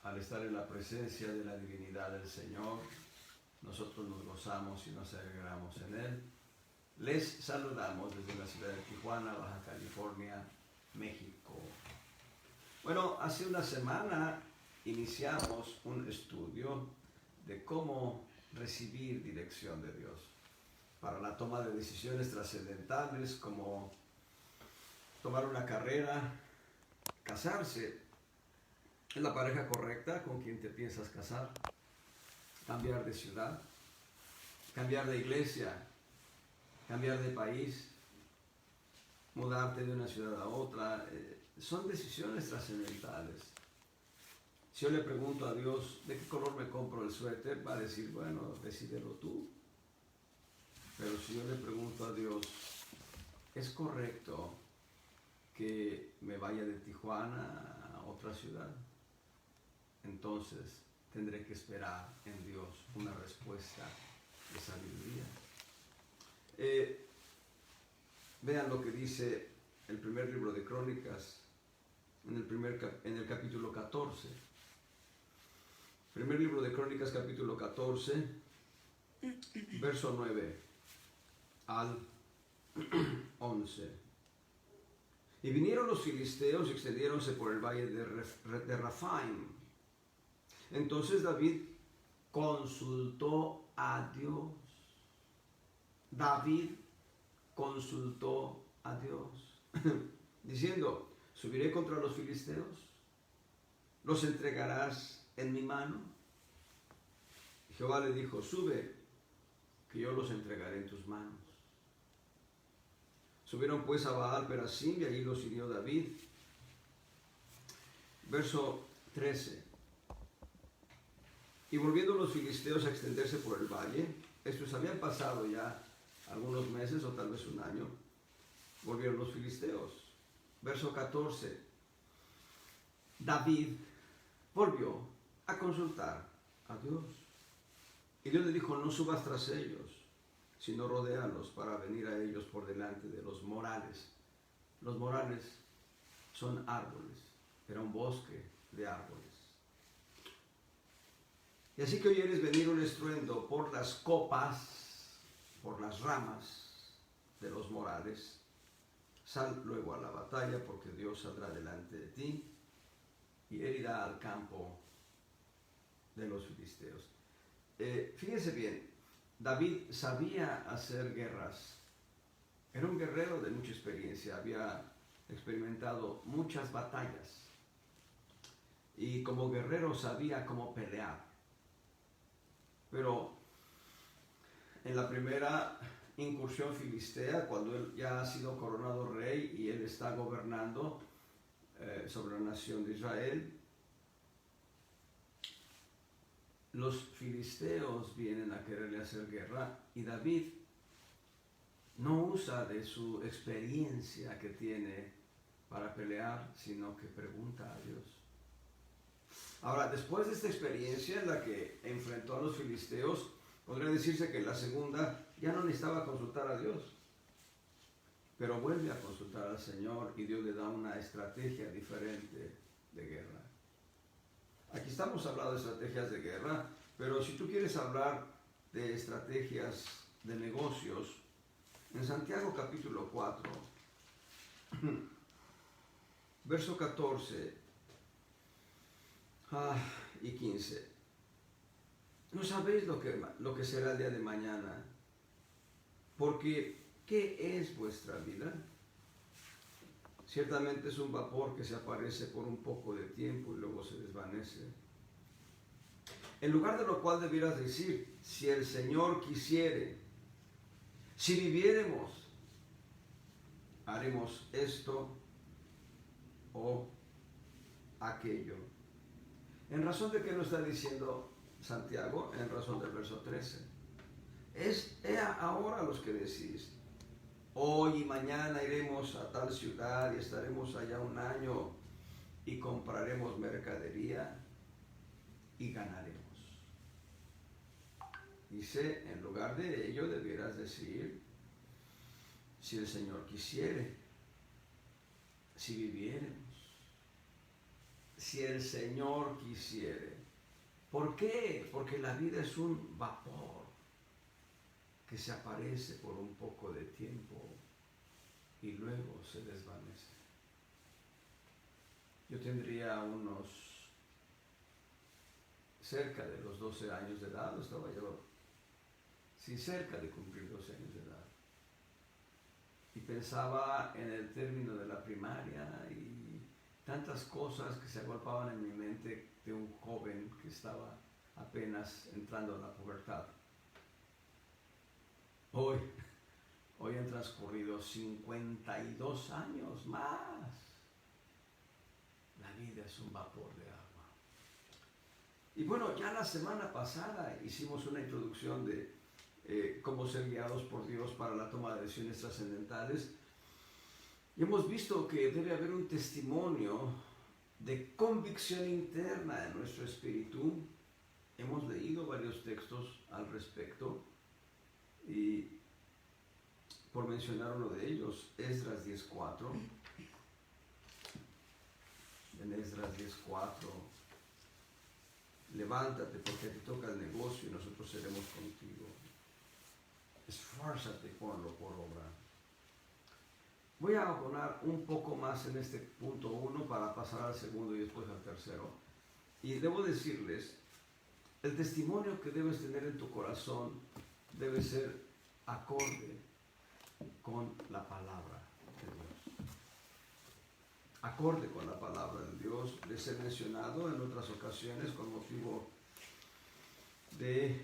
al estar en la presencia de la divinidad del Señor, nosotros nos gozamos y nos alegramos en Él. Les saludamos desde la ciudad de Tijuana, Baja California, México. Bueno, hace una semana iniciamos un estudio de cómo recibir dirección de Dios para la toma de decisiones trascendentales, como tomar una carrera, casarse. ¿Es la pareja correcta con quien te piensas casar? Cambiar de ciudad, cambiar de iglesia, cambiar de país, mudarte de una ciudad a otra. Son decisiones trascendentales. Si yo le pregunto a Dios, ¿de qué color me compro el suéter? Va a decir, bueno, decídelo tú. Pero si yo le pregunto a Dios, ¿es correcto que me vaya de Tijuana a otra ciudad? Entonces tendré que esperar en Dios una respuesta de sabiduría. Vean lo que dice el primer libro de Crónicas, en el capítulo 14. Primer libro de Crónicas, capítulo 14, verso 9 al 11. Y vinieron los filisteos y extendiéronse por el valle de Rafaim. Entonces David consultó a Dios. David consultó a Dios, diciendo, ¿subiré contra los filisteos? ¿Los entregarás en mi mano? Y Jehová le dijo, sube, que yo los entregaré en tus manos. Subieron pues a Baal Perasim y allí los hirió David. Verso 13. Y volviendo los filisteos a extenderse por el valle, estos habían pasado ya algunos meses o tal vez un año, volvieron los filisteos. Verso 14. David volvió a consultar a Dios. Y Dios le dijo, no subas tras ellos, sino rodéalos para venir a ellos por delante de los morales. Los morales son árboles, era un bosque de árboles. Y así que oyeres venir un estruendo por las copas, por las ramas de los morales, sal luego a la batalla, porque Dios saldrá delante de ti y él irá al campo de los filisteos. Fíjense bien, David sabía hacer guerras. Era un guerrero de mucha experiencia, había experimentado muchas batallas y como guerrero sabía cómo pelear. Pero en la primera incursión filistea, cuando él ya ha sido coronado rey y él está gobernando sobre la nación de Israel, los filisteos vienen a quererle hacer guerra y David no usa de su experiencia que tiene para pelear, sino que pregunta a Dios. Ahora, después de esta experiencia en la que enfrentó a los filisteos, podría decirse que en la segunda ya no necesitaba consultar a Dios, pero vuelve a consultar al Señor y Dios le da una estrategia diferente de guerra. Aquí estamos hablando de estrategias de guerra, pero si tú quieres hablar de estrategias de negocios, en Santiago capítulo 4, verso 14 y 15. No sabéis lo que será el día de mañana, porque ¿qué es vuestra vida? Ciertamente es un vapor que se aparece por un poco de tiempo y luego se desvanece. En lugar de lo cual debieras decir, si el Señor quisiere, si viviéremos, haremos esto o aquello. ¿En razón de qué lo está diciendo Santiago? En razón del verso 13. Es ahora los que decís, hoy y mañana iremos a tal ciudad y estaremos allá un año y compraremos mercadería y ganaremos. Dice, en lugar de ello debieras decir, si el Señor quisiere, si viviéremos, si el Señor quisiere. ¿Por qué? Porque la vida es un vapor que se aparece por un poco de tiempo y luego se desvanece. Yo tendría unos cerca de los 12 años de edad, estaba yo cerca de cumplir 12 años de edad. Y pensaba en el término de la primaria y tantas cosas que se agolpaban en mi mente de un joven que estaba apenas entrando a la pubertad. Hoy han transcurrido 52 años más. La vida es un vapor de agua. Y bueno, ya la semana pasada hicimos una introducción de cómo ser guiados por Dios para la toma de decisiones trascendentales. Y hemos visto que debe haber un testimonio de convicción interna de nuestro espíritu. Hemos leído varios textos al respecto y por mencionar uno de ellos, Esdras 10:4. En Esdras 10:4, levántate porque te toca el negocio y nosotros seremos contigo. Esfuérzate, ponlo por obra. Voy a abonar un poco más en este punto 1 para pasar al segundo y después al tercero. Y debo decirles, el testimonio que debes tener en tu corazón debe ser acorde con la palabra de Dios. Acorde con la palabra de Dios. Les he mencionado en otras ocasiones con motivo de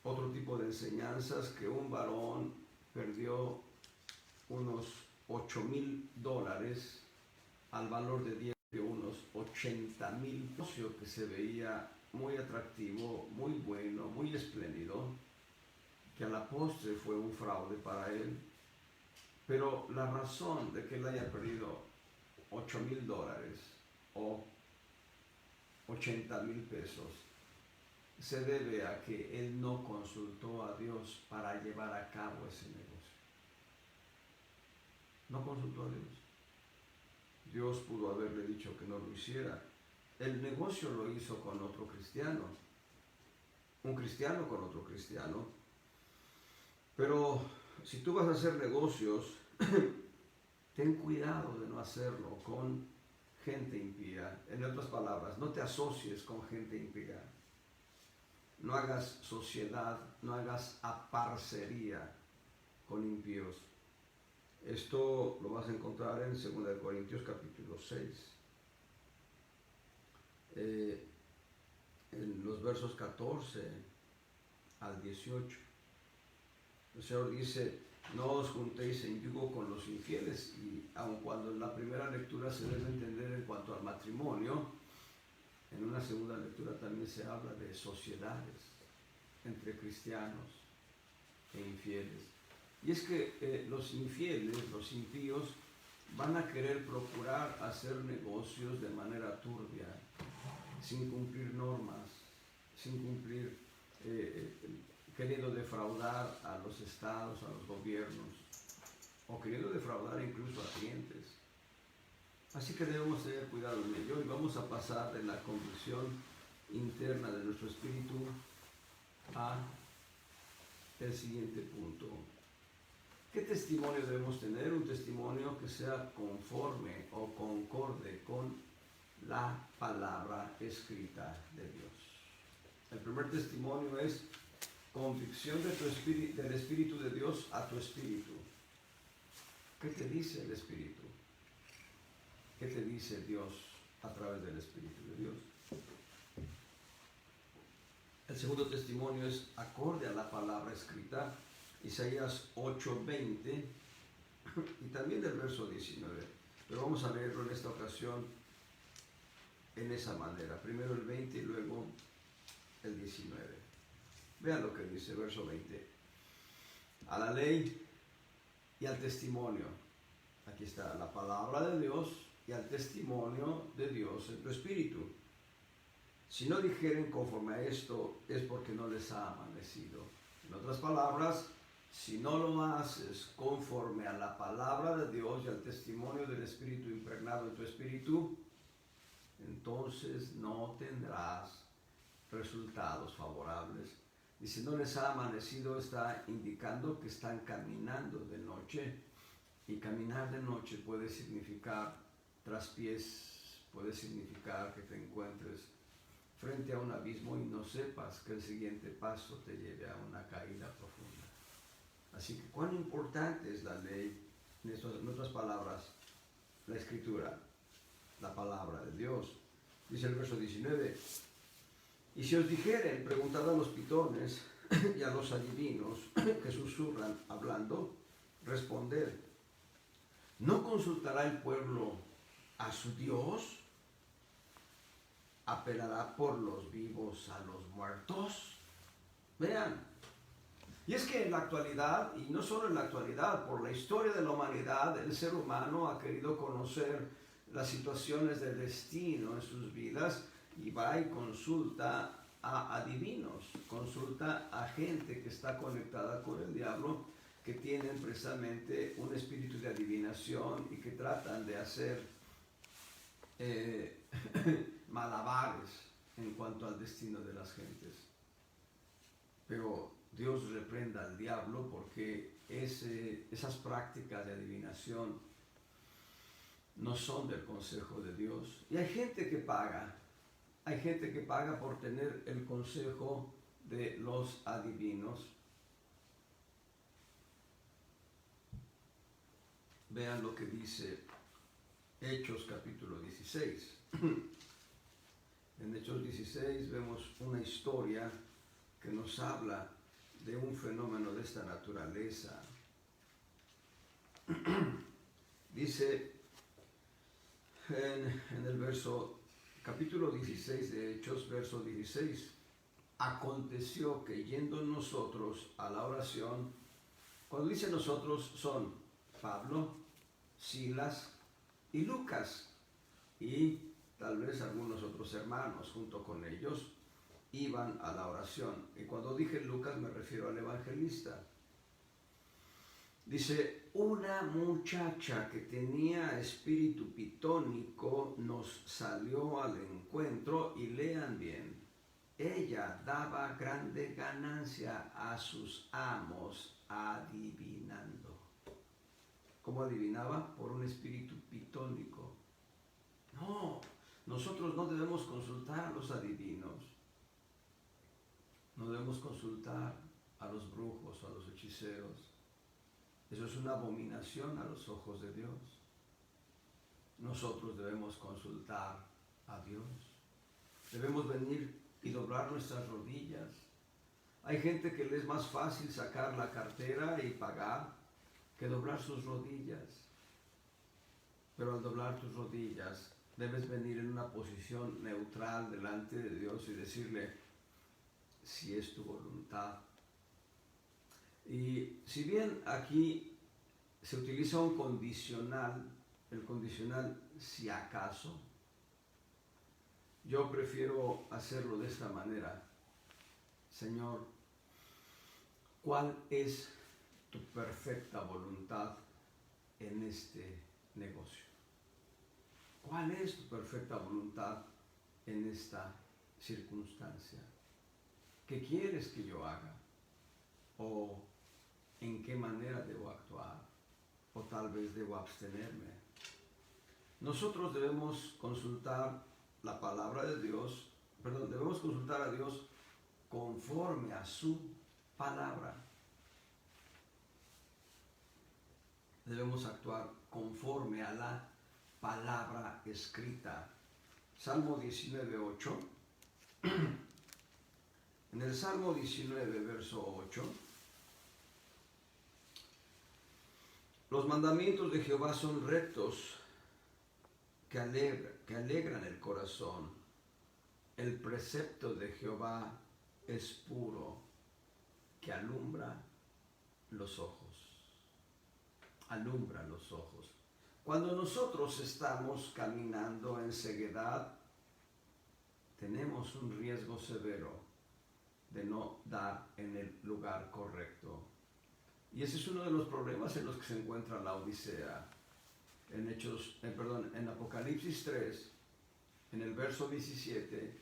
otro tipo de enseñanzas que un varón perdió unos $8,000 al valor de 10 de unos 80,000 pesos, que se veía muy atractivo, muy bueno, muy espléndido, que a la postre fue un fraude para él. Pero la razón de que él haya perdido $8,000 o 80,000 pesos se debe a que él no consultó a Dios para llevar a cabo ese negocio. No consultó a Dios. Dios pudo haberle dicho que no lo hiciera. El negocio lo hizo con otro cristiano, un cristiano con otro cristiano. Pero si tú vas a hacer negocios, ten cuidado de no hacerlo con gente impía. En otras palabras, no te asocies con gente impía. No hagas sociedad, no hagas aparcería con impíos. Esto lo vas a encontrar en 2 Corintios capítulo 6. En los versos 14 al 18. El Señor dice, no os juntéis en yugo con los infieles. Y aun cuando en la primera lectura se debe entender en cuanto al matrimonio, en una segunda lectura también se habla de sociedades entre cristianos e infieles. Y es que los infieles, los impíos, van a querer procurar hacer negocios de manera turbia, sin cumplir normas, sin cumplir, queriendo defraudar a los estados, a los gobiernos, o queriendo defraudar incluso a clientes. Así que debemos tener cuidado en ello y vamos a pasar de la convicción interna de nuestro espíritu a el siguiente punto. ¿Qué testimonio debemos tener? Un testimonio que sea conforme o concorde con la palabra escrita de Dios. El primer testimonio es convicción de del Espíritu de Dios a tu espíritu. ¿Qué te dice el Espíritu? ¿Qué te dice Dios a través del Espíritu de Dios? El segundo testimonio es acorde a la palabra escrita, Isaías 8:20 y también del verso 19. Pero vamos a leerlo en esta ocasión en esa manera. Primero el 20 y luego el 19. Vean lo que dice, verso 20. A la ley y al testimonio. Aquí está la palabra de Dios y al testimonio de Dios en tu espíritu. Si no dijeren conforme a esto, es porque no les ha amanecido. En otras palabras, si no lo haces conforme a la palabra de Dios y al testimonio del Espíritu impregnado en tu espíritu, entonces no tendrás resultados favorables. Y si no les ha amanecido, está indicando que están caminando de noche, y caminar de noche puede significar traspiés, puede significar que te encuentres frente a un abismo y no sepas que el siguiente paso te lleve a una caída profunda. Así que cuán importante es la ley, en otras palabras, la escritura, la palabra de Dios. Dice el verso 19, y si os dijeren, preguntad a los pitones y a los adivinos que susurran hablando, responded, ¿no consultará el pueblo a su Dios? ¿Apelará por los vivos a los muertos? Vean, y es que en la actualidad, y no solo en la actualidad, por la historia de la humanidad, el ser humano ha querido conocer las situaciones del destino en sus vidas y va y consulta a adivinos, consulta a gente que está conectada con el diablo, que tienen precisamente un espíritu de adivinación y que tratan de hacer malabares en cuanto al destino de las gentes. Pero Dios reprenda al diablo porque esas prácticas de adivinación no son del consejo de Dios. Y hay gente que paga por tener el consejo de los adivinos. Vean lo que dice Hechos capítulo 16. En Hechos 16 vemos una historia que nos habla de un fenómeno de esta naturaleza. Dice en el capítulo 16 de Hechos, verso 16, aconteció que yendo nosotros a la oración, cuando dice nosotros son Pablo, Silas y Lucas, y tal vez algunos otros hermanos junto con ellos, iban a la oración. Y cuando dije Lucas me refiero al evangelista. Dice, una muchacha que tenía espíritu pitónico nos salió al encuentro, y lean bien, ella daba grande ganancia a sus amos adivinando. ¿Cómo adivinaba? Por un espíritu pitónico. No, nosotros no debemos consultar a los adivinos. No debemos consultar a los brujos o a los hechiceros. Eso es una abominación a los ojos de Dios. Nosotros debemos consultar a Dios. Debemos venir y doblar nuestras rodillas. Hay gente que le es más fácil sacar la cartera y pagar que doblar sus rodillas. Pero al doblar tus rodillas, debes venir en una posición neutral delante de Dios y decirle, si es tu voluntad. Y si bien aquí se utiliza un condicional, el condicional si acaso, yo prefiero hacerlo de esta manera. Señor, ¿cuál es tu perfecta voluntad en este negocio? ¿Cuál es tu perfecta voluntad en esta circunstancia? ¿Qué quieres que yo haga? ¿O en qué manera debo actuar? ¿O tal vez debo abstenerme? Nosotros debemos consultar la palabra de Dios, debemos consultar a Dios conforme a su palabra. Debemos actuar conforme a la palabra escrita. Salmo 19:8. En el Salmo 19, verso 8, los mandamientos de Jehová son rectos, que alegran el corazón. El precepto de Jehová es puro, que alumbra los ojos. Alumbra los ojos. Cuando nosotros estamos caminando en ceguedad, tenemos un riesgo severo de no dar en el lugar correcto. Y ese es uno de los problemas en los que se encuentra la Odisea. En Apocalipsis 3, en el verso 17,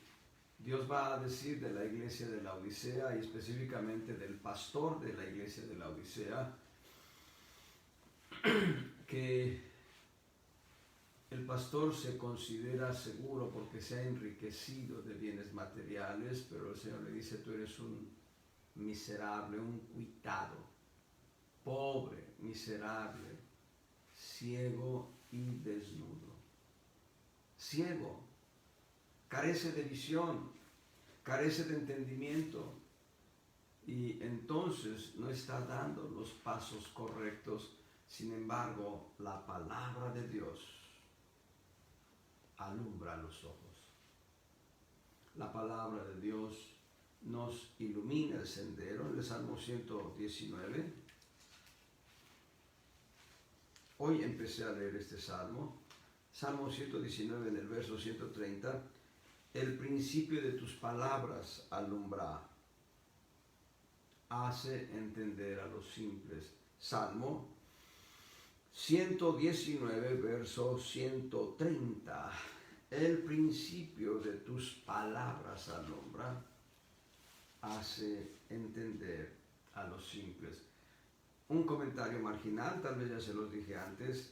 Dios va a decir de la iglesia de la Odisea y específicamente del pastor de la iglesia de la Odisea que el pastor se considera seguro porque se ha enriquecido de bienes materiales, pero el Señor le dice, tú eres un miserable, un cuitado, pobre, miserable, ciego y desnudo. Ciego, carece de visión, carece de entendimiento y entonces no está dando los pasos correctos. Sin embargo, la palabra de Dios alumbra los ojos. La palabra de Dios nos ilumina el sendero. En el Salmo 119, hoy empecé a leer este Salmo, Salmo 119 en el verso 130, el principio de tus palabras alumbra, hace entender a los simples. Salmo 119, verso 130. El principio de tus palabras alumbra, hace entender a los simples. Un comentario marginal, tal vez ya se los dije antes,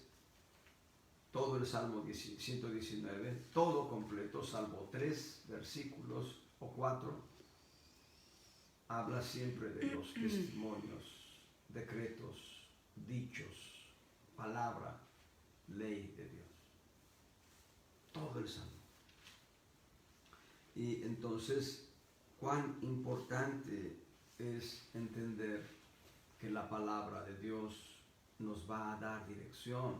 todo el Salmo 119, todo completo, salvo 3 versículos o 4, habla siempre de los testimonios, decretos, dichos, palabra, ley de Dios. Todo el Salmo. Y entonces, cuán importante es entender que la palabra de Dios nos va a dar dirección.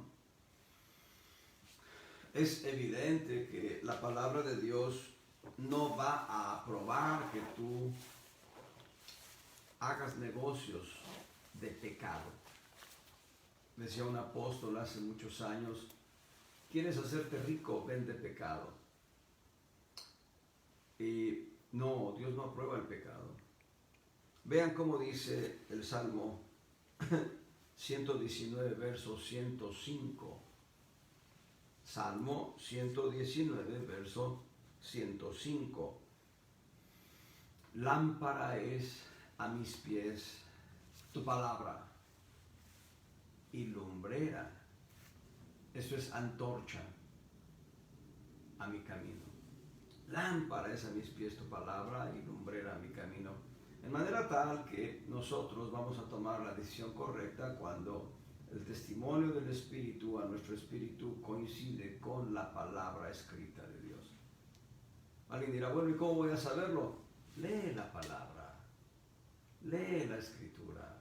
Es evidente que la palabra de Dios no va a aprobar que tú hagas negocios de pecado. Decía un apóstol hace muchos años, ¿quieres hacerte rico? Vende pecado. Y no, Dios no aprueba el pecado. Vean cómo dice el Salmo 119, verso 105. Salmo 119, verso 105. Lámpara es a mis pies tu palabra y lumbrera, eso es antorcha a mi camino. Lámpara es a mis pies tu palabra y lumbrera a mi camino. En manera tal que nosotros vamos a tomar la decisión correcta cuando el testimonio del Espíritu a nuestro espíritu coincide con la palabra escrita de Dios. Alguien dirá, bueno, ¿y cómo voy a saberlo? Lee la palabra, lee la escritura.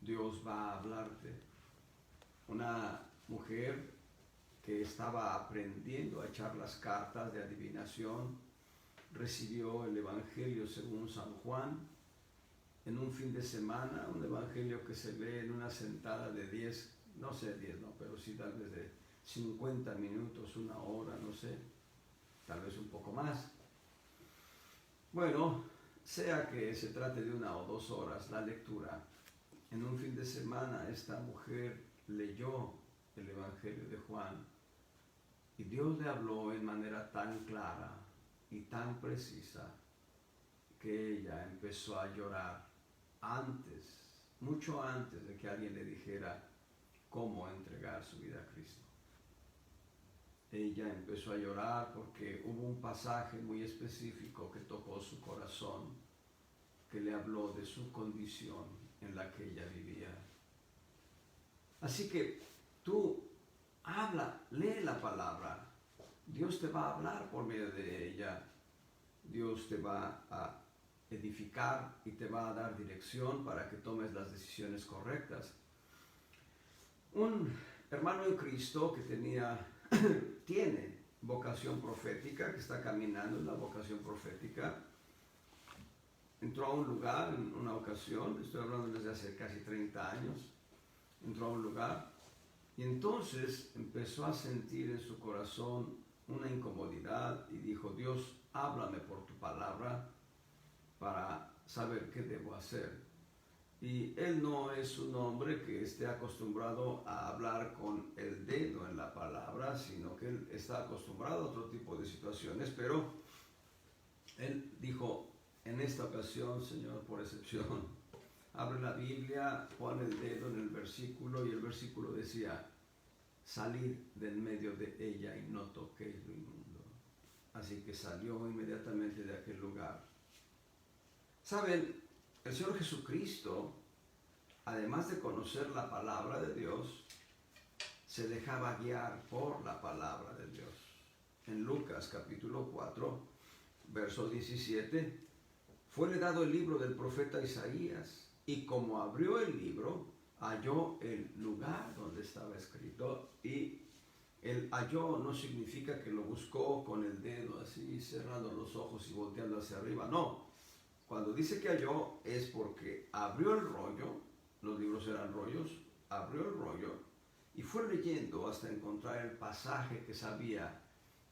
Dios va a hablarte. Una mujer que estaba aprendiendo a echar las cartas de adivinación recibió el Evangelio según San Juan en un fin de semana, un evangelio que se lee en una sentada de 10, no sé 10, no, pero sí tal vez de 50 minutos, una hora, no sé, tal vez un poco más. Bueno, sea que se trate de 1 o 2 horas la lectura, en un fin de semana esta mujer leyó el Evangelio de Juan y Dios le habló en manera tan clara y tan precisa que ella empezó a llorar mucho antes de que alguien le dijera cómo entregar su vida a Cristo. Ella empezó a llorar porque hubo un pasaje muy específico que tocó su corazón, que le habló de su condición en la que ella vivía. Así que tú habla, lee la palabra. Dios te va a hablar por medio de ella. Dios te va a edificar y te va a dar dirección para que tomes las decisiones correctas. Un hermano en Cristo que tiene vocación profética, que está caminando en la vocación profética, entró a un lugar en una ocasión, estoy hablando desde hace casi 30 años, entró a un lugar y entonces empezó a sentir en su corazón una incomodidad y dijo, Dios, háblame por tu palabra para saber qué debo hacer. Y él no es un hombre que esté acostumbrado a hablar con el dedo en la palabra, sino que él está acostumbrado a otro tipo de situaciones, pero él dijo, en esta ocasión, Señor, por excepción, abre la Biblia, pone el dedo en el versículo y el versículo decía, salir del medio de ella y no toquéis lo inmundo. Así que salió inmediatamente de aquel lugar. Saben, el Señor Jesucristo, además de conocer la palabra de Dios, se dejaba guiar por la palabra de Dios. En Lucas capítulo 4, verso 17, fuele dado el libro del profeta Isaías, y como abrió el libro, halló el lugar donde estaba escrito, y el halló no significa que lo buscó con el dedo así, cerrando los ojos y volteando hacia arriba, no. Cuando dice que halló es porque abrió el rollo, los libros eran rollos, abrió el rollo y fue leyendo hasta encontrar el pasaje que sabía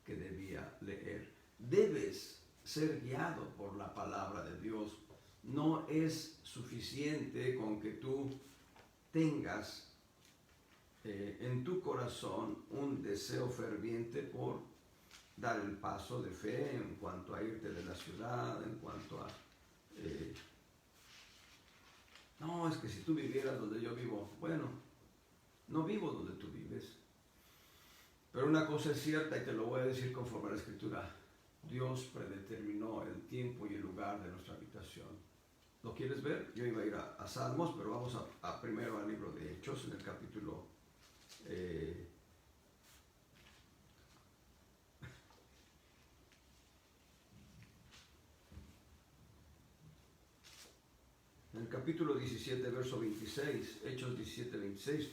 que debía leer. Debes ser guiado por la palabra de Dios. No es suficiente con que tú tengas en tu corazón un deseo ferviente por dar el paso de fe en cuanto a irte de la ciudad, en cuanto a no, es que si tú vivieras donde yo vivo, bueno, no vivo donde tú vives, pero una cosa es cierta y te lo voy a decir conforme a la Escritura, Dios predeterminó el tiempo y el lugar de nuestra habitación. ¿Lo quieres ver? Yo iba a ir a Salmos, pero vamos a primero al libro de Hechos, en el capítulo en el capítulo 17, verso 26, Hechos 17, 26,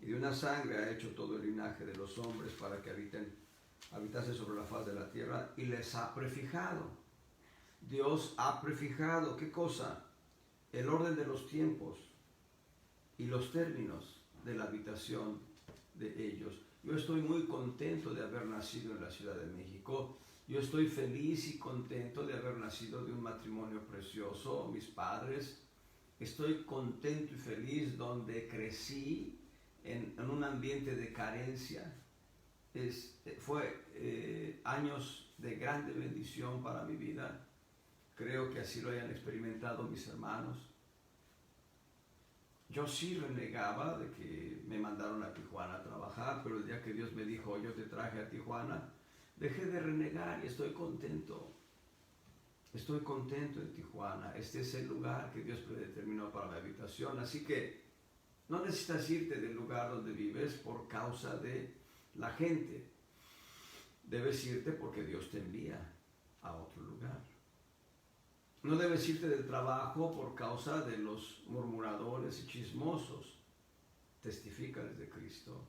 y de una sangre ha hecho todo el linaje de los hombres para que habitase sobre la faz de la tierra, y les ha prefijado. Dios ha prefijado, ¿qué cosa? El orden de los tiempos y los términos de la habitación de ellos. Yo estoy muy contento de haber nacido en la Ciudad de México. Yo estoy feliz y contento de haber nacido de un matrimonio precioso, mis padres. Estoy contento y feliz donde crecí en un ambiente de carencia. Fue años de grande bendición para mi vida. Creo que así lo hayan experimentado mis hermanos. Yo sí renegaba de que me mandaron a Tijuana a trabajar, pero el día que Dios me dijo, yo te traje a Tijuana, dejé de renegar y estoy contento. Estoy contento en Tijuana. Este es el lugar que Dios predeterminó para mi habitación. Así que no necesitas irte del lugar donde vives por causa de la gente. Debes irte porque Dios te envía a otro lugar. No debes irte del trabajo por causa de los murmuradores y chismosos. Testifícales de Cristo.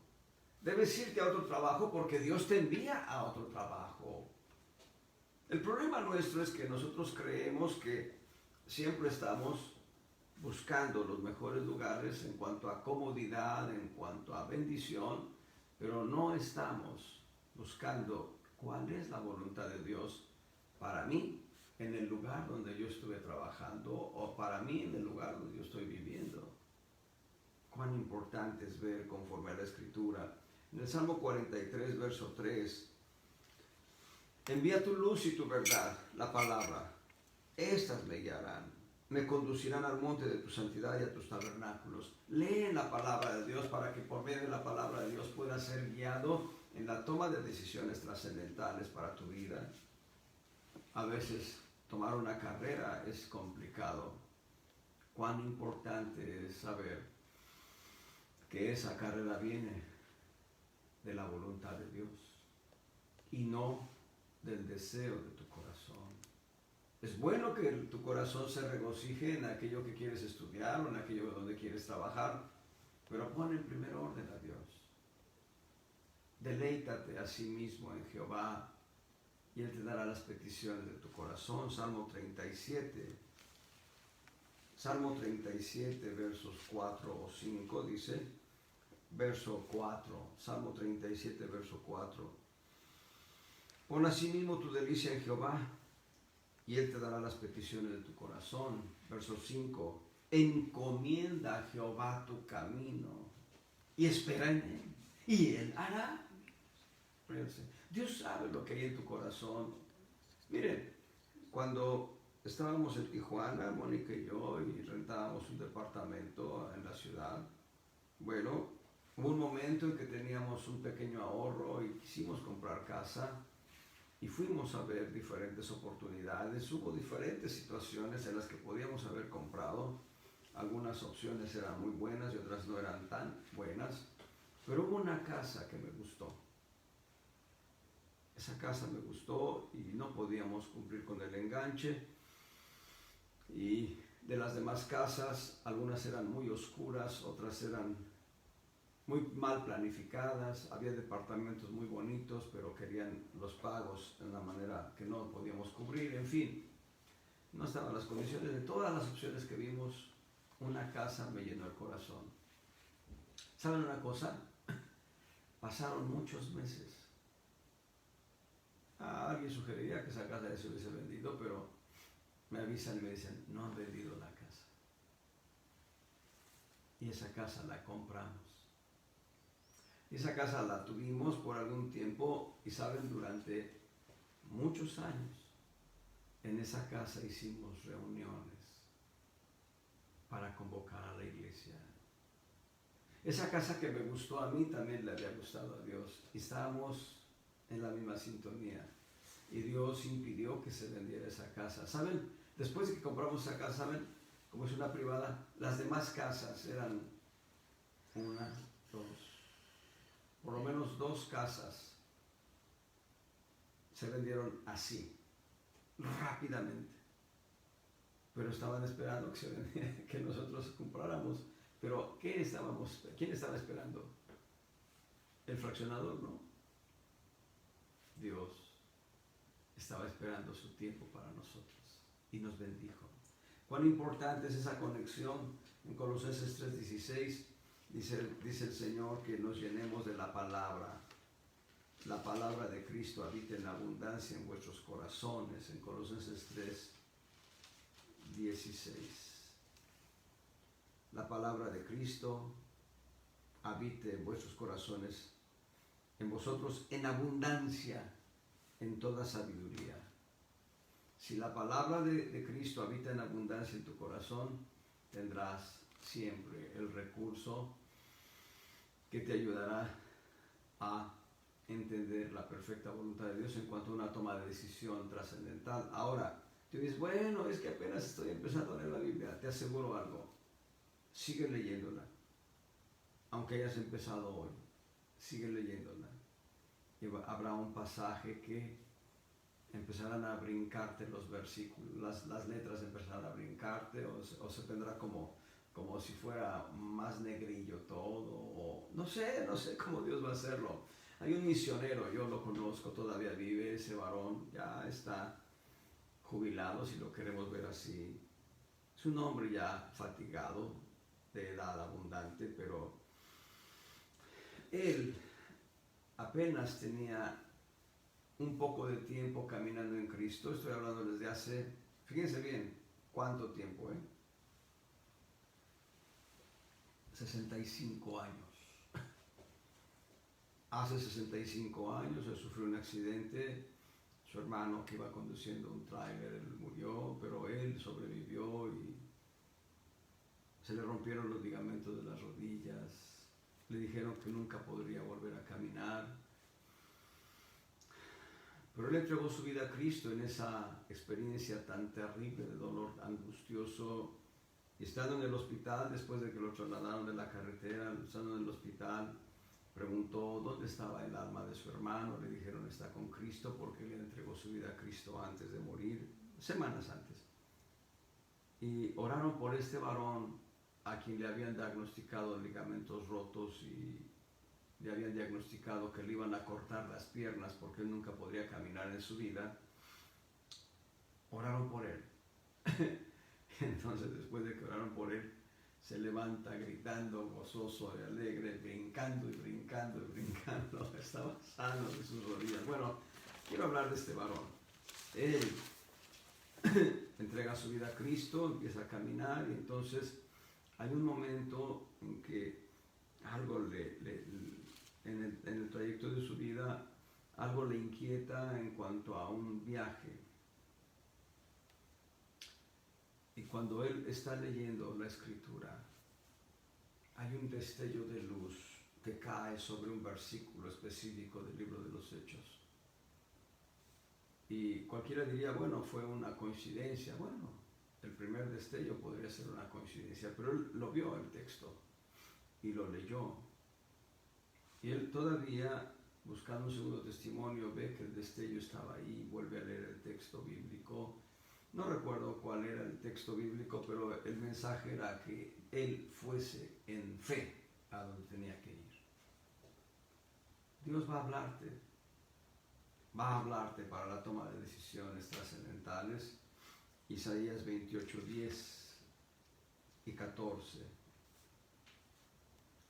Debes irte a otro trabajo porque Dios te envía a otro trabajo. El problema nuestro es que nosotros creemos que siempre estamos buscando los mejores lugares en cuanto a comodidad, en cuanto a bendición, pero no estamos buscando cuál es la voluntad de Dios para mí en el lugar donde yo estuve trabajando o para mí en el lugar donde yo estoy viviendo. Cuán importante es ver conforme a la Escritura. En el Salmo 43, verso 3, envía tu luz y tu verdad, la palabra. Estas me guiarán, me conducirán al monte de tu santidad y a tus tabernáculos. Lee la palabra de Dios para que por medio de la palabra de Dios puedas ser guiado en la toma de decisiones trascendentales para tu vida. A veces tomar una carrera es complicado. Cuán importante es saber que esa carrera viene de la voluntad de Dios y no del deseo de tu corazón. Es bueno que tu corazón se regocije en aquello que quieres estudiar o en aquello donde quieres trabajar, pero pon en primer orden a Dios. Deleítate a sí mismo en Jehová y Él te dará las peticiones de tu corazón. Salmo 37, versos 4 o 5 dice, verso 4, Salmo 37, verso 4. Pon asimismo tu delicia en Jehová y Él te dará las peticiones de tu corazón. Verso 5. encomienda a Jehová tu camino y espera en Él, y Él hará. Dios sabe lo que hay en tu corazón. Miren, cuando estábamos en Tijuana, Mónica y yo, y rentábamos un departamento en la ciudad, bueno, hubo un momento en que teníamos un pequeño ahorro y quisimos comprar casa y fuimos a ver diferentes oportunidades. Hubo diferentes situaciones en las que podíamos haber comprado. Algunas opciones eran muy buenas y otras no eran tan buenas, pero hubo una casa que me gustó. Esa casa me gustó y no podíamos cumplir con el enganche. Y de las demás casas, algunas eran muy oscuras, otras eran muy mal planificadas. Había departamentos muy bonitos, pero querían los pagos de una manera que no podíamos cubrir. En fin, no estaban las condiciones. De todas las opciones que vimos, una casa me llenó el corazón. ¿Saben una cosa? Pasaron muchos meses. Alguien sugeriría que esa casa ya se hubiese vendido, pero me avisan y me dicen, no han vendido la casa. Y esa casa la compramos. Y esa casa la tuvimos por algún tiempo y saben, durante muchos años en esa casa hicimos reuniones para convocar a la iglesia. Esa casa que me gustó a mí también le había gustado a Dios y estábamos en la misma sintonía. Y Dios impidió que se vendiera esa casa. ¿Saben? Después de que compramos esa casa, ¿saben? Como es una privada, las demás casas eran una, dos, por lo menos 2 casas se vendieron así, rápidamente. Pero estaban esperando que nosotros compráramos. Pero ¿quién estaba esperando? ¿El fraccionador? No. Dios estaba esperando su tiempo para nosotros y nos bendijo. Cuán importante es esa conexión. En Colosenses 3:16 dice el Señor que nos llenemos de la palabra. La palabra de Cristo habita en abundancia en vuestros corazones. En Colosenses 3:16. La palabra de Cristo habite en vuestros corazones, en vosotros en abundancia, en toda sabiduría. Si la palabra de Cristo habita en abundancia en tu corazón, tendrás siempre el recurso que te ayudará a entender la perfecta voluntad de Dios en cuanto a una toma de decisión trascendental. Ahora, tú dices, bueno, es que apenas estoy empezando a leer la Biblia. Te aseguro algo, sigue leyéndola. Aunque hayas empezado hoy, sigue leyéndola. Y habrá un pasaje que empezarán a brincarte los versículos, las letras empezarán a brincarte, o se tendrá como si fuera más negrillo todo, o no sé cómo Dios va a hacerlo. Hay un misionero, yo lo conozco, todavía vive, ese varón ya está jubilado, si lo queremos ver así. Es un hombre ya fatigado, de edad abundante, pero él apenas tenía un poco de tiempo caminando en Cristo. Estoy hablando desde hace, fíjense bien, ¿cuánto tiempo? 65 años. Hace 65 años él sufrió un accidente. Su hermano, que iba conduciendo un tráiler, murió, pero él sobrevivió y se le rompieron los ligamentos de las rodillas. Le dijeron que nunca podría volver a caminar. Pero él entregó su vida a Cristo en esa experiencia tan terrible de dolor angustioso. Y estando en el hospital, después de que lo trasladaron de la carretera, estando en el hospital, preguntó dónde estaba el alma de su hermano. Le dijeron, está con Cristo, porque él entregó su vida a Cristo antes de morir, semanas antes. Y oraron por este varón a quien le habían diagnosticado ligamentos rotos y le habían diagnosticado que le iban a cortar las piernas porque él nunca podría caminar en su vida. Oraron por él. Entonces, después de que oraron por él, se levanta gritando, gozoso y alegre, brincando y brincando y brincando. Estaba sano de sus rodillas. Bueno, quiero hablar de este varón. Él entrega su vida a Cristo, empieza a caminar y entonces Hay un momento en que algo en el trayecto de su vida, algo le inquieta en cuanto a un viaje. Y cuando él está leyendo la escritura, hay un destello de luz que cae sobre un versículo específico del libro de los Hechos. Y cualquiera diría, bueno, fue una coincidencia. Bueno, el primer destello podría ser una coincidencia, pero él lo vio el texto y lo leyó. Y él todavía, buscando un segundo testimonio, ve que el destello estaba ahí, vuelve a leer el texto bíblico. No recuerdo cuál era el texto bíblico, pero el mensaje era que él fuese en fe a donde tenía que ir. Dios va a hablarte para la toma de decisiones trascendentales. Isaías 28, 10 y 14.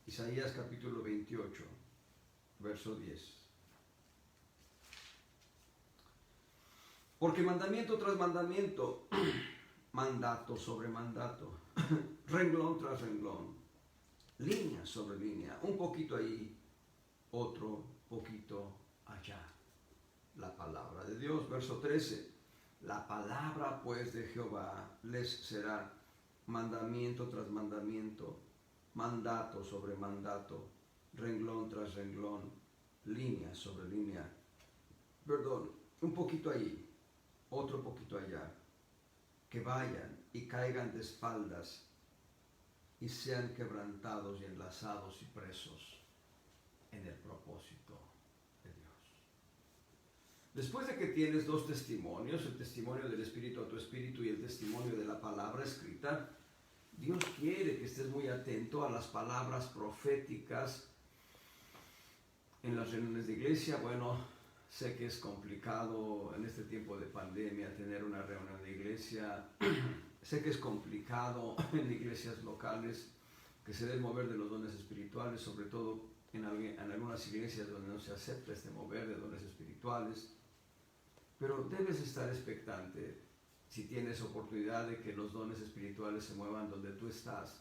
Isaías capítulo 28, verso 10. Porque mandamiento tras mandamiento, mandato sobre mandato, renglón tras renglón, línea sobre línea, un poquito ahí, otro poquito allá. La palabra de Dios, verso 13. La palabra pues de Jehová les será mandamiento tras mandamiento, mandato sobre mandato, renglón tras renglón, línea sobre línea. Perdón, un poquito ahí, otro poquito allá. Que vayan y caigan de espaldas y sean quebrantados y enlazados y presos en el propósito de Dios. Después de que tienes dos testimonios, el testimonio del Espíritu a tu espíritu y el testimonio de la palabra escrita, Dios quiere que estés muy atento a las palabras proféticas en las reuniones de iglesia. Bueno, sé que es complicado en este tiempo de pandemia tener una reunión de iglesia. Sé que es complicado en iglesias locales que se deben mover de los dones espirituales, sobre todo en algunas iglesias donde no se acepta este mover de dones espirituales. Pero debes estar expectante si tienes oportunidad de que los dones espirituales se muevan donde tú estás.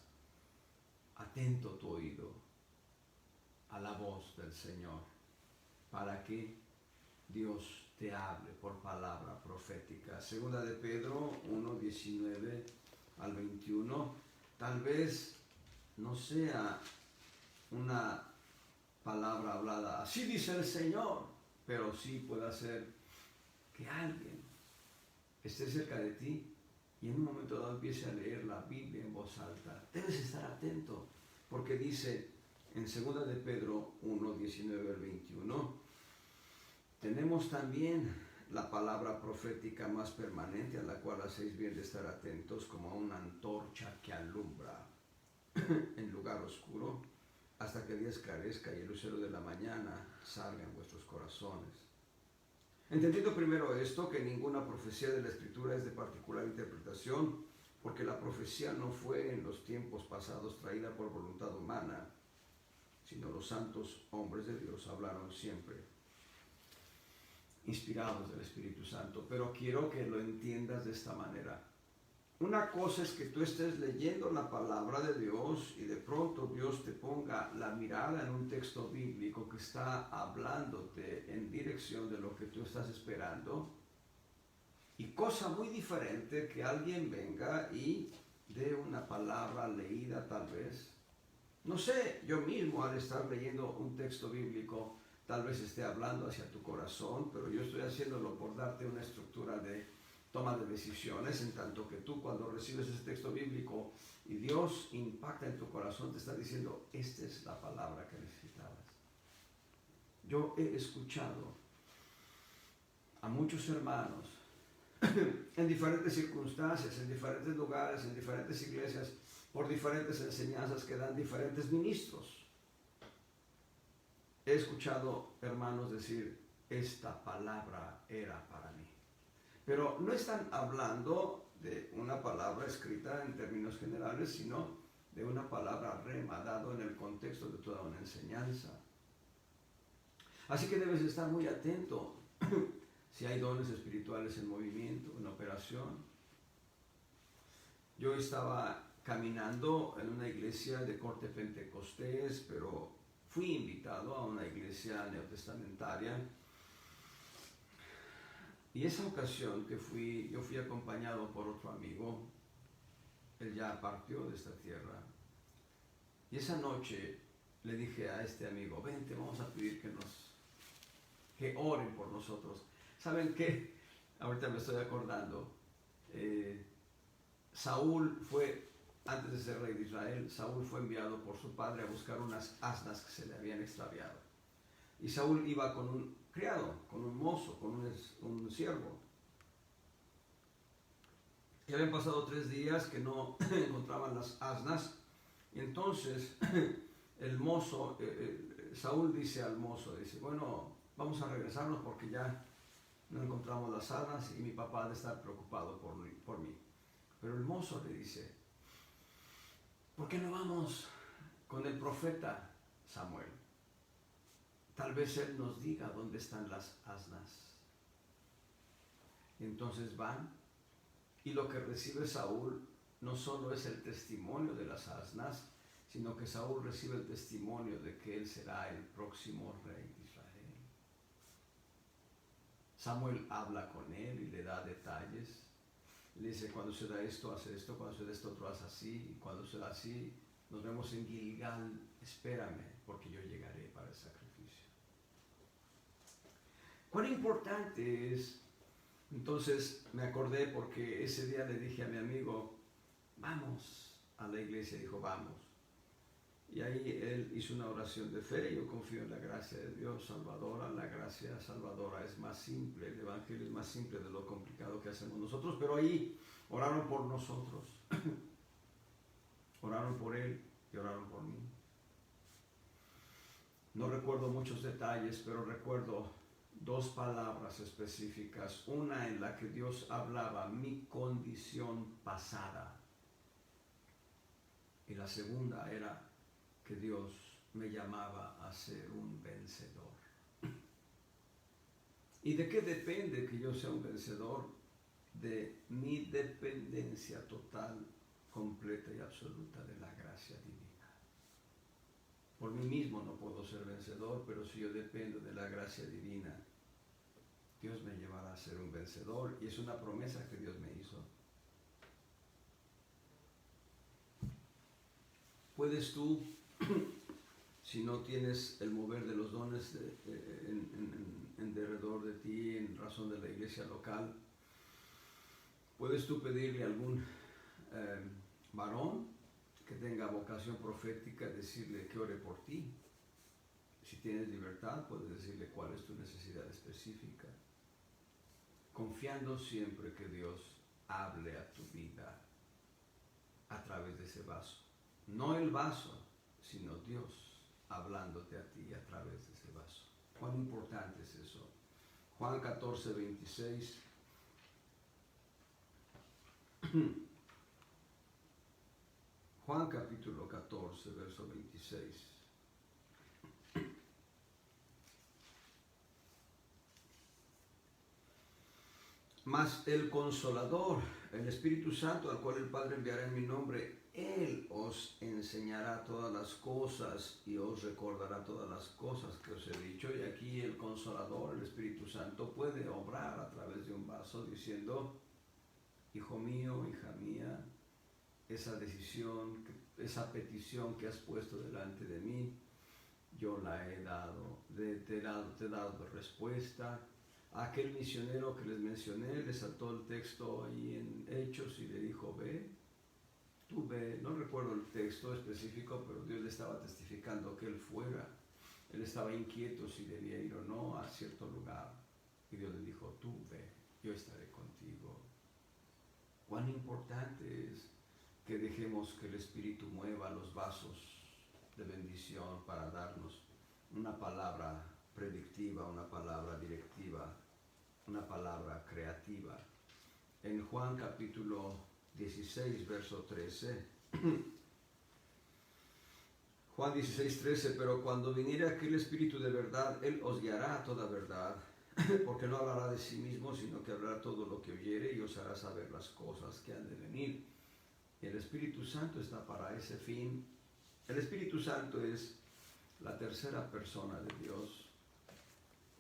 Atento tu oído a la voz del Señor para que Dios te hable por palabra profética. Segunda de Pedro 1, 19 al 21. Tal vez no sea una palabra hablada, así dice el Señor, pero sí puede ser que alguien esté cerca de ti y en un momento dado empiece a leer la Biblia en voz alta. Debes estar atento, porque dice en 2 de Pedro 1, 19 al 21, tenemos también la palabra profética más permanente, a la cual hacéis bien de estar atentos, como a una antorcha que alumbra en lugar oscuro, hasta que el día esclarezca y el lucero de la mañana salga en vuestros corazones. Entendiendo primero esto, que ninguna profecía de la Escritura es de particular interpretación, porque la profecía no fue en los tiempos pasados traída por voluntad humana, sino los santos hombres de Dios hablaron siempre, inspirados del Espíritu Santo. Pero quiero que lo entiendas de esta manera. Una cosa es que tú estés leyendo la palabra de Dios y de pronto Dios te ponga la mirada en un texto bíblico que está hablándote en dirección de lo que tú estás esperando. Y cosa muy diferente que alguien venga y dé una palabra leída tal vez. No sé, yo mismo al estar leyendo un texto bíblico tal vez esté hablando hacia tu corazón, pero yo estoy haciéndolo por darte una estructura de toma de decisiones, en tanto que tú cuando recibes ese texto bíblico y Dios impacta en tu corazón, te está diciendo, esta es la palabra que necesitabas. Yo he escuchado a muchos hermanos en diferentes circunstancias, en diferentes lugares, en diferentes iglesias, por diferentes enseñanzas que dan diferentes ministros. He escuchado hermanos decir, esta palabra era para mí. Pero no están hablando de una palabra escrita en términos generales, sino de una palabra rema, dado en el contexto de toda una enseñanza. Así que debes estar muy atento si hay dones espirituales en movimiento, en operación. Yo estaba caminando en una iglesia de corte pentecostés, pero fui invitado a una iglesia neotestamentaria. Y esa ocasión que yo fui acompañado por otro amigo. Él ya partió de esta tierra. Y esa noche le dije a este amigo, vente, vamos a pedir que oren por nosotros. ¿Saben qué? Ahorita me estoy acordando. Saúl fue, antes de ser rey de Israel, Saúl fue enviado por su padre a buscar unas asnas que se le habían extraviado. Y Saúl iba con un criado, con un mozo, con un siervo. Y habían pasado 3 días que no encontraban las asnas. Y entonces el mozo, Saúl dice al mozo, dice, bueno, vamos a regresarnos porque ya no encontramos las asnas y mi papá ha de estar preocupado por mí. Pero el mozo le dice, ¿por qué no vamos con el profeta Samuel? Tal vez él nos diga dónde están las asnas. Y entonces van, y lo que recibe Saúl no solo es el testimonio de las asnas, sino que Saúl recibe el testimonio de que él será el próximo rey de Israel. Samuel habla con él y le da detalles. Le dice, cuando se da esto, hace esto, cuando se da esto, otro hace así, y cuando se da así, nos vemos en Gilgal, espérame, porque yo llegaré para el sacrificio. ¿Cuán importante es? Entonces me acordé porque ese día le dije a mi amigo, vamos a la iglesia, dijo, vamos. Y ahí él hizo una oración de fe. Yo confío en la gracia de Dios salvadora. La gracia salvadora es más simple, el evangelio es más simple de lo complicado que hacemos nosotros, pero ahí oraron por nosotros. Oraron por él y oraron por mí. No recuerdo muchos detalles, pero recuerdo 2 palabras específicas. Una en la que Dios hablaba mi condición pasada. Y la segunda era que Dios me llamaba a ser un vencedor. ¿Y de qué depende que yo sea un vencedor? De mi dependencia total, completa y absoluta de la gracia divina. Por mí mismo no puedo ser vencedor, pero si yo dependo de la gracia divina, Dios me llevará a ser un vencedor, y es una promesa que Dios me hizo. Puedes tú, si no tienes el mover de los dones en derredor de ti, en razón de la iglesia local, puedes tú pedirle a algún varón que tenga vocación profética, decirle que ore por ti. Si tienes libertad, puedes decirle cuál es tu necesidad específica, confiando siempre que Dios hable a tu vida a través de ese vaso. No el vaso, sino Dios hablándote a ti a través de ese vaso. ¿Cuán importante es eso? Juan 14, 26. Juan capítulo 14, verso 26. Mas el Consolador, el Espíritu Santo, al cual el Padre enviará en mi nombre, Él os enseñará todas las cosas y os recordará todas las cosas que os he dicho. Y aquí el Consolador, el Espíritu Santo, puede obrar a través de un vaso diciendo, hijo mío, hija mía, esa decisión, esa petición que has puesto delante de mí, yo la he dado, te he dado respuesta. A aquel misionero que les mencioné, le saltó el texto ahí en Hechos y le dijo, ve, tú ve. No recuerdo el texto específico, pero Dios le estaba testificando que él fuera. Él estaba inquieto si debía ir o no a cierto lugar. Y Dios le dijo, tú ve, yo estaré contigo. Cuán importante es que dejemos que el Espíritu mueva los vasos de bendición para darnos una palabra predictiva, una palabra directiva, una palabra creativa. En Juan capítulo 16, verso 13, Juan 16, 13, pero cuando viniere aquel Espíritu de verdad, Él os guiará a toda verdad, porque no hablará de sí mismo, sino que hablará todo lo que oyere y os hará saber las cosas que han de venir. El Espíritu Santo está para ese fin. El Espíritu Santo es la tercera persona de Dios.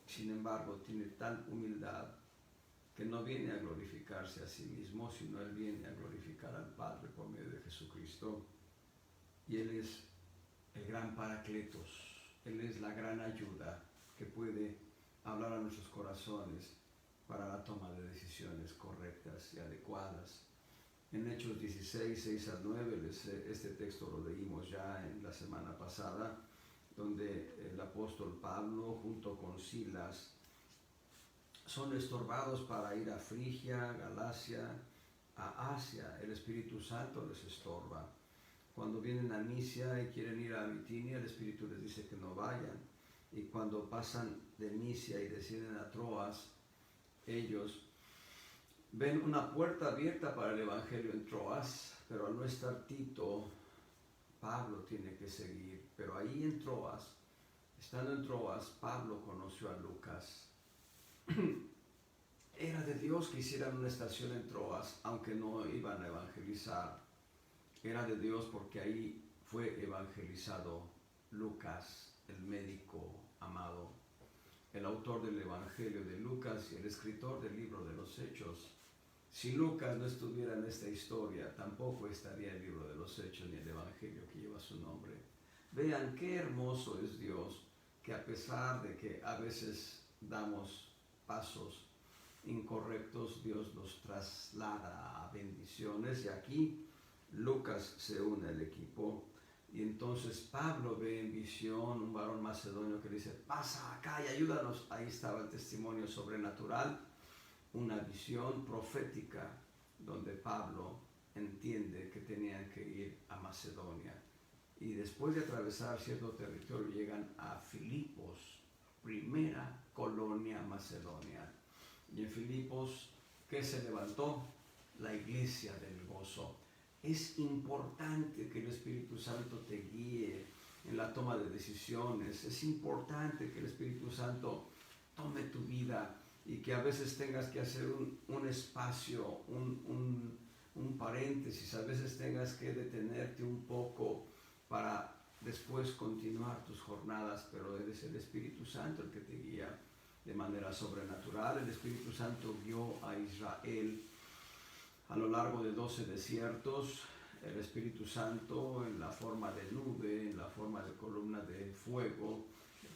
Sin embargo, tiene tal humildad que no viene a glorificarse a sí mismo, sino Él viene a glorificar al Padre por medio de Jesucristo. Y Él es el gran Paracletos. Él es la gran ayuda que puede hablar a nuestros corazones para la toma de decisiones correctas y adecuadas. En Hechos 16, 6 al 9, este texto lo leímos ya en la semana pasada, donde el apóstol Pablo junto con Silas son estorbados para ir a Frigia, Galacia, a Asia. El Espíritu Santo les estorba. Cuando vienen a Misia y quieren ir a Bitinia, el Espíritu les dice que no vayan. Y cuando pasan de Misia y descienden a Troas, ellos ven una puerta abierta para el Evangelio en Troas, pero al no estar Tito, Pablo tiene que seguir. Pero ahí en Troas, estando en Troas, Pablo conoció a Lucas. Era de Dios que hicieran una estación en Troas, aunque no iban a evangelizar. Era de Dios porque ahí fue evangelizado Lucas, el médico amado, el autor del Evangelio de Lucas y el escritor del libro de los Hechos. Si Lucas no estuviera en esta historia, tampoco estaría el libro de los Hechos ni el Evangelio que lleva su nombre. Vean qué hermoso es Dios, que a pesar de que a veces damos pasos incorrectos, Dios nos traslada a bendiciones. Y aquí Lucas se une al equipo. Y entonces Pablo ve en visión un varón macedonio que le dice: pasa acá y ayúdanos. Ahí estaba el testimonio sobrenatural, una visión profética donde Pablo entiende que tenían que ir a Macedonia. Y después de atravesar cierto territorio llegan a Filipos, primera colonia macedonia. Y en Filipos, ¿qué se levantó? La iglesia del gozo. Es importante que el Espíritu Santo te guíe en la toma de decisiones. Es importante que el Espíritu Santo tome tu vida y que a veces tengas que hacer un espacio, un paréntesis. A veces tengas que detenerte un poco para después continuar tus jornadas, pero eres el Espíritu Santo el que te guía de manera sobrenatural. El Espíritu Santo guió a Israel a lo largo de 12 desiertos. El Espíritu Santo en la forma de nube, en la forma de columna de fuego,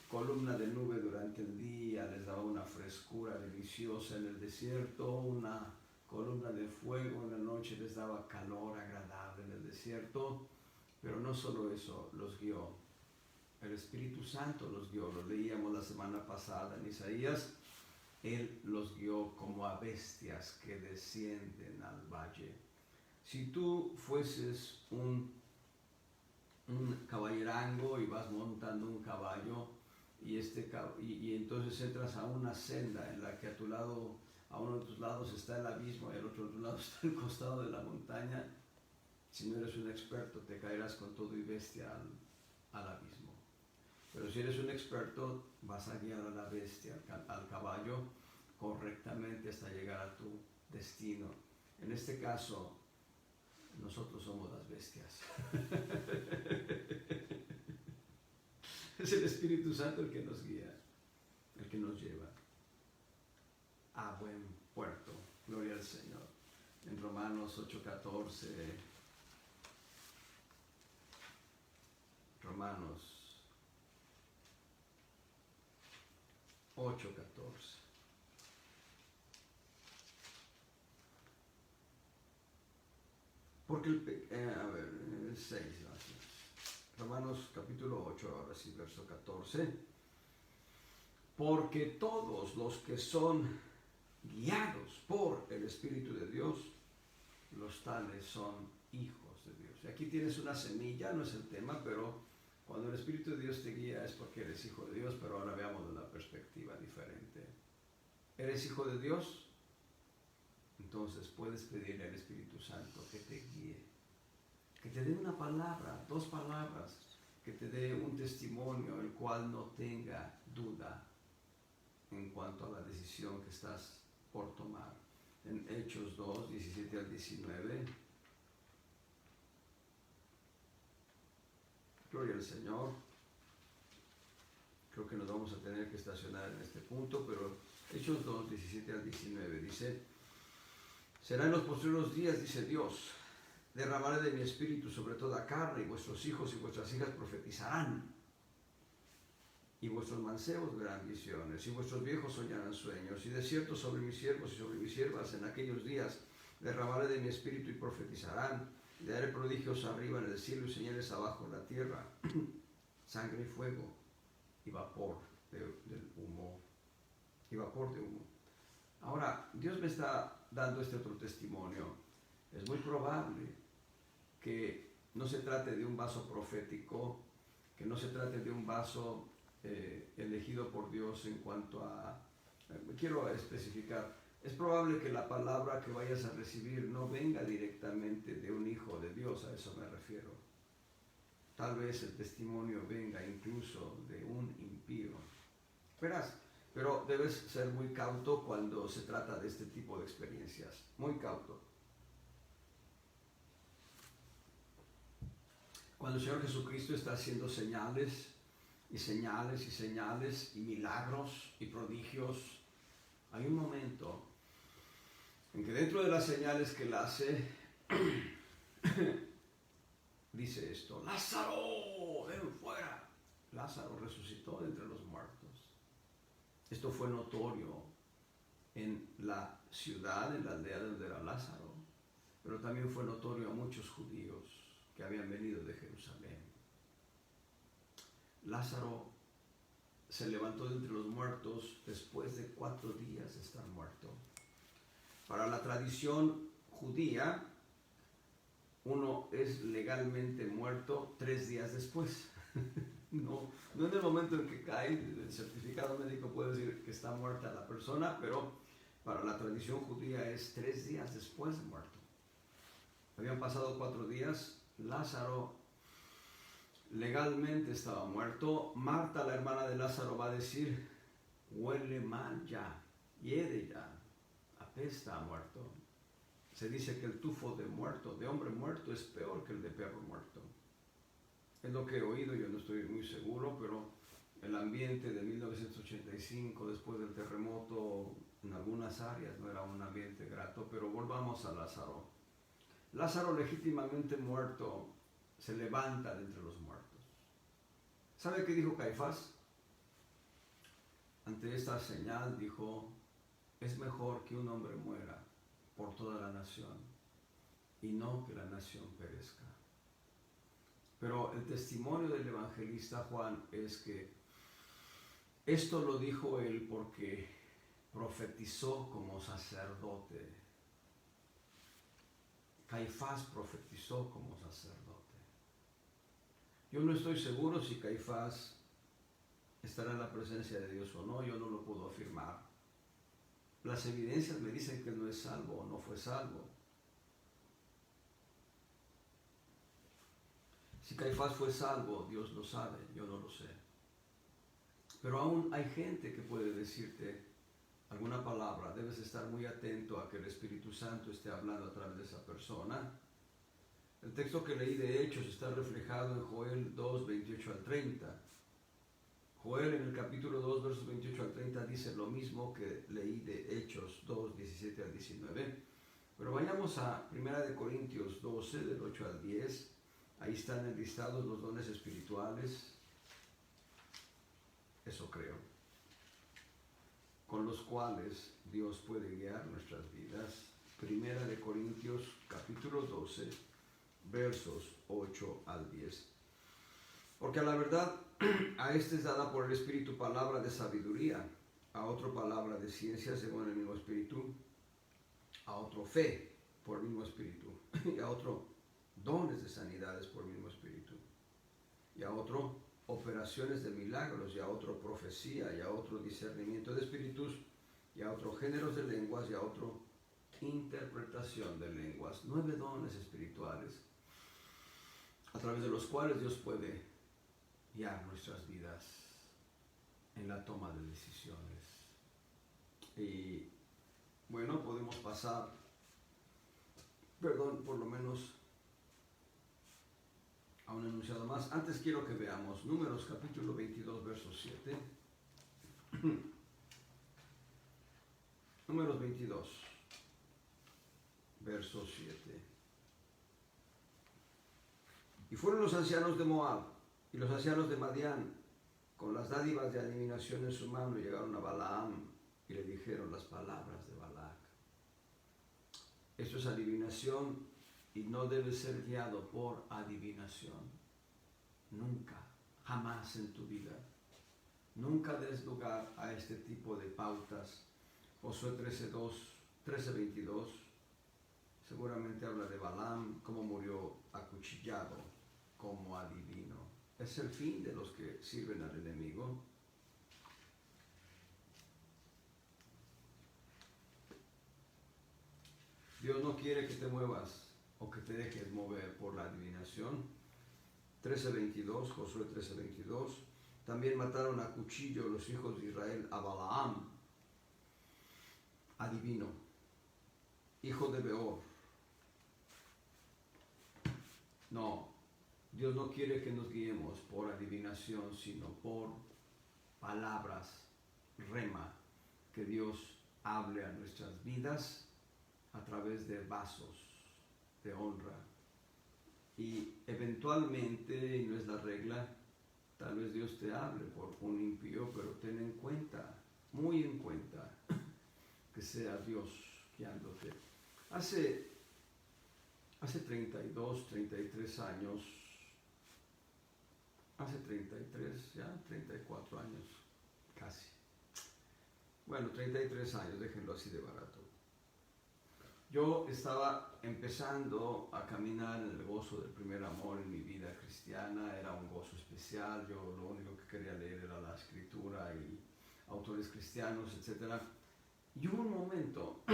columna de nube durante el día les daba una frescura deliciosa en el desierto, una columna de fuego en la noche les daba calor agradable en el desierto. Pero no solo eso, los guió. El Espíritu Santo los guió, lo leíamos la semana pasada en Isaías. Él los guió como a bestias que descienden al valle. Si tú fueses un caballerango y vas montando un caballo y entonces entras a una senda en la que a tu lado, a uno de tus lados está el abismo y al otro de tu lado está el costado de la montaña, si no eres un experto te caerás con todo y bestia al abismo. Pero si eres un experto, vas a guiar a la bestia, al caballo, correctamente hasta llegar a tu destino. En este caso, nosotros somos las bestias. Es el Espíritu Santo el que nos guía, el que nos lleva a buen puerto. Gloria al Señor. En Romanos 8:14, Romanos 8:14. Porque a ver, 6, Romanos capítulo 8, ahora sí, verso 14. Porque todos los que son guiados por el Espíritu de Dios, los tales son hijos de Dios. Y aquí tienes una semilla, no es el tema, pero cuando el Espíritu de Dios te guía es porque eres hijo de Dios, pero ahora veamos de una perspectiva diferente. ¿Eres hijo de Dios? Entonces puedes pedirle al Espíritu Santo que te guíe, que te dé una palabra, 2 palabras, que te dé un testimonio el cual no tenga duda en cuanto a la decisión que estás por tomar. En Hechos 2, 17 al 19, Gloria al Señor. Creo que nos vamos a tener que estacionar en este punto, pero Hechos 2, 17 al 19 dice: será en los posteriores días, dice Dios, derramaré de mi espíritu sobre toda carne, y vuestros hijos y vuestras hijas profetizarán, y vuestros mancebos verán visiones, y vuestros viejos soñarán sueños, y de cierto sobre mis siervos y sobre mis siervas en aquellos días derramaré de mi espíritu y profetizarán, y daré prodigios arriba en el cielo y señales abajo en la tierra, sangre y fuego, y vapor del humo, y vapor de humo. Ahora, Dios me está dando este otro testimonio. Es muy probable que no se trate de un vaso profético, que no se trate de un vaso elegido por Dios en cuanto a... quiero especificar, es probable que la palabra que vayas a recibir no venga directamente de un hijo de Dios, a eso me refiero. Tal vez el testimonio venga incluso de un impío. Verás, pero debes ser muy cauto cuando se trata de este tipo de experiencias, muy cauto. Cuando el Señor Jesucristo está haciendo señales y señales y señales y milagros y prodigios, hay un momento en que dentro de las señales que Él hace, dice esto: Lázaro, ven fuera. Lázaro resucitó de entre los muertos. Esto fue notorio en la ciudad, en la aldea donde era Lázaro, pero también fue notorio a muchos judíos que habían venido de Jerusalén. Lázaro se levantó de entre los muertos después de 4 días de estar muerto. Para la tradición judía, uno es legalmente muerto 3 días después. No en el momento en que cae, el certificado médico puede decir que está muerta la persona, pero para la tradición judía es 3 días después de muerto. Habían pasado 4 días, Lázaro legalmente estaba muerto. Marta, la hermana de Lázaro, va a decir: huele mal ya, hiede ya, apesta a muerto. Se dice que el tufo de hombre muerto, es peor que el de perro muerto. Es lo que he oído, yo no estoy muy seguro, pero el ambiente de 1985, después del terremoto, en algunas áreas no era un ambiente grato. Pero volvamos a Lázaro. Lázaro, legítimamente muerto, se levanta de entre los muertos. ¿Sabe qué dijo Caifás? Ante esta señal dijo: es mejor que un hombre muera por toda la nación y no que la nación perezca. Pero el testimonio del evangelista Juan es que esto lo dijo él porque profetizó como sacerdote. Caifás profetizó como sacerdote. Yo no estoy seguro si Caifás estará en la presencia de Dios o no, yo no lo puedo afirmar. Las evidencias me dicen que él no es salvo o no fue salvo. Si Caifás fue salvo, Dios lo sabe, yo no lo sé. Pero aún hay gente que puede decirte alguna palabra. Debes estar muy atento a que el Espíritu Santo esté hablando a través de esa persona. El texto que leí de Hechos está reflejado en Joel 2, 28 al 30. Joel en el capítulo 2, versos 28 al 30 dice lo mismo que leí de Hechos 2, 17 al 19. Pero vayamos a 1 Corintios 12, del 8 al 10. Ahí están enlistados los dones espirituales, eso creo, con los cuales Dios puede guiar nuestras vidas. 1 Corintios capítulo 12, versos 8 al 10. Porque a la verdad, a este es dada por el Espíritu palabra de sabiduría, a otro palabra de ciencia según el mismo Espíritu, a otro fe por el mismo Espíritu, y a otro dones de sanidades por el mismo Espíritu, y a otro operaciones de milagros, y a otro profecía, y a otro discernimiento de espíritus, y a otro géneros de lenguas, y a otro interpretación de lenguas. 9 dones espirituales a través de los cuales Dios puede guiar nuestras vidas en la toma de decisiones. Y bueno, podemos pasar, por lo menos a un enunciado más. Antes quiero que veamos Números capítulo 22, verso 7. Números 22, verso 7. Y fueron los ancianos de Moab y los ancianos de Madián con las dádivas de adivinación en su mano, llegaron a Balaam y le dijeron las palabras de Balac. Esto es adivinación y no debe ser guiado por adivinación. Nunca, jamás en tu vida. Nunca des lugar a este tipo de pautas. Josué 13:22 seguramente habla de Balaam, cómo murió acuchillado como adivino. Es el fin de los que sirven al enemigo. Dios no quiere que te muevas o que te dejes mover por la adivinación. 13:22, Josué 13:22. También mataron a cuchillo los hijos de Israel a Balaam, adivino, hijo de Beor. No, Dios no quiere que nos guiemos por adivinación, sino por palabras, rema, que Dios hable a nuestras vidas a través de vasos de honra. Y eventualmente, y no es la regla, tal vez Dios te hable por un impío, pero ten en cuenta, muy en cuenta, que sea Dios guiándote. Hace 32, 33 años, hace 33, ya 34 años, casi. Bueno, 33 años, déjenlo así de barato. Yo estaba empezando a caminar en el gozo del primer amor en mi vida cristiana. Era un gozo especial. Yo lo único que quería leer era la escritura y autores cristianos, etc. Y hubo un momento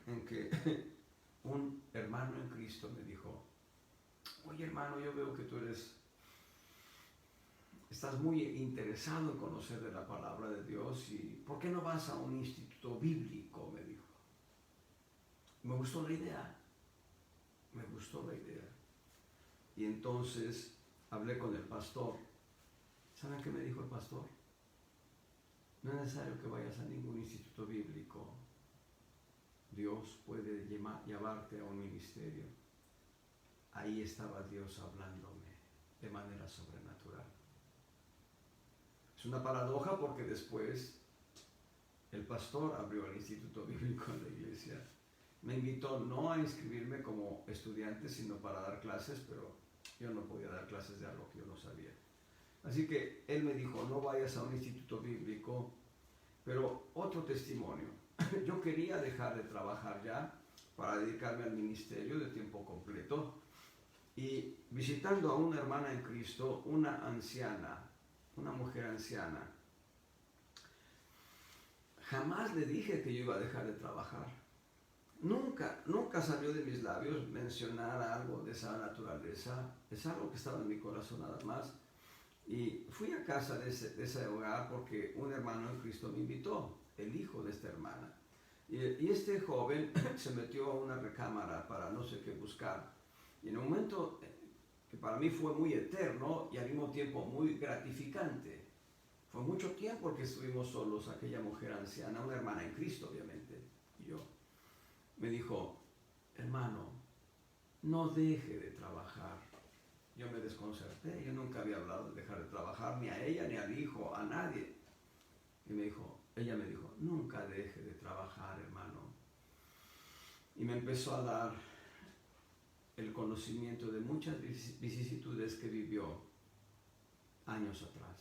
en que un hermano en Cristo me dijo: oye, hermano, yo veo que tú estás muy interesado en conocer de la palabra de Dios, y ¿por qué no vas a un instituto bíblico?, me dijo. Me gustó la idea. Y entonces hablé con el pastor. ¿Saben qué me dijo el pastor? No es necesario que vayas a ningún instituto bíblico. Dios puede llevarte a un ministerio. Ahí estaba Dios hablándome de manera sobrenatural. Es una paradoja porque después el pastor abrió el instituto bíblico en la iglesia. Me invitó no a inscribirme como estudiante, sino para dar clases, pero yo no podía dar clases de algo que yo no sabía. Así que él me dijo: no vayas a un instituto bíblico. Pero otro testimonio. Yo quería dejar de trabajar ya para dedicarme al ministerio de tiempo completo. Y visitando a una hermana en Cristo, una anciana, una mujer anciana, jamás le dije que yo iba a dejar de trabajar. Nunca salió de mis labios mencionar algo de esa naturaleza. Es algo que estaba en mi corazón nada más. Y fui a casa de ese hogar porque un hermano en Cristo me invitó, el hijo de esta hermana. Y este joven se metió a una recámara para no sé qué buscar. Y en un momento que para mí fue muy eterno y al mismo tiempo muy gratificante. Fue mucho tiempo que estuvimos solos, aquella mujer anciana, una hermana en Cristo obviamente, y yo. Me dijo: hermano, no deje de trabajar. Yo me desconcerté, yo nunca había hablado de dejar de trabajar, ni a ella, ni al hijo, a nadie. Y ella me dijo: nunca deje de trabajar, hermano. Y me empezó a dar el conocimiento de muchas vicisitudes que vivió años atrás.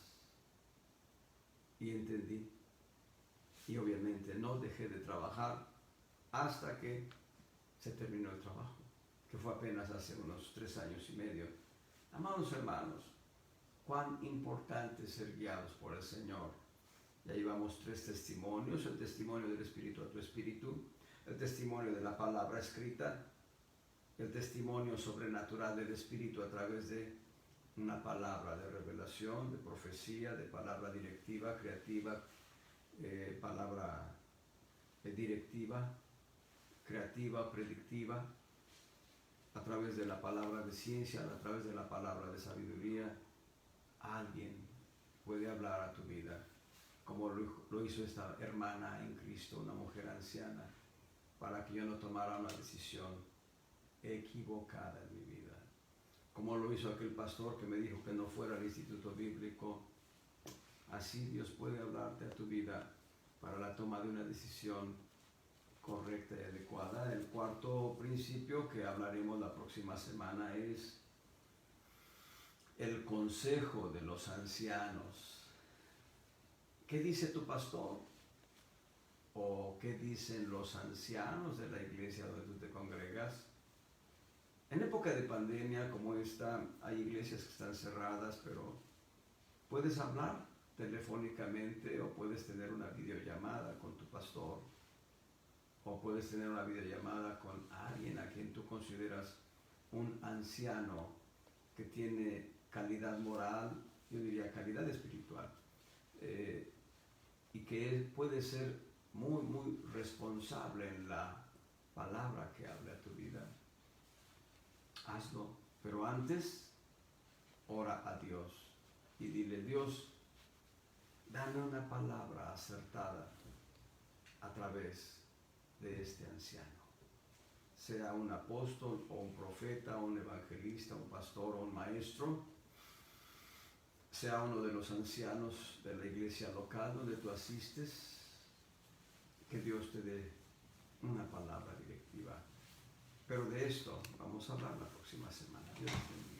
Y entendí. Y obviamente no dejé de trabajar hasta que se terminó el trabajo, que fue apenas hace unos 3 años y medio. Amados hermanos, cuán importante es ser guiados por el Señor. Ya llevamos 3 testimonios: el testimonio del Espíritu a tu espíritu, el testimonio de la palabra escrita, el testimonio sobrenatural del Espíritu a través de una palabra de revelación, de profecía, de palabra directiva, creativa, palabra directiva, creativa, predictiva, a través de la palabra de ciencia, a través de la palabra de sabiduría, alguien puede hablar a tu vida, como lo hizo esta hermana en Cristo, una mujer anciana, para que yo no tomara una decisión equivocada en mi vida. Como lo hizo aquel pastor que me dijo que no fuera al instituto bíblico, así Dios puede hablarte a tu vida para la toma de una decisión correcta y adecuada. El cuarto principio que hablaremos la próxima semana es el consejo de los ancianos. ¿Qué dice tu pastor? ¿O qué dicen los ancianos de la iglesia donde tú te congregas? En época de pandemia como esta, hay iglesias que están cerradas, pero puedes hablar telefónicamente o puedes tener una videollamada con tu pastor o puedes tener una videollamada con alguien a quien tú consideras un anciano que tiene calidad moral, yo diría calidad espiritual, y que puede ser muy responsable en la palabra que hable a tu vida. Hazlo, pero antes ora a Dios y dile: Dios, dame una palabra acertada a través de este anciano, sea un apóstol o un profeta, un evangelista, un pastor o un maestro, sea uno de los ancianos de la iglesia local donde tú asistes. Que Dios te dé una palabra directiva. Pero de esto vamos a hablar la próxima semana. Dios te bendiga.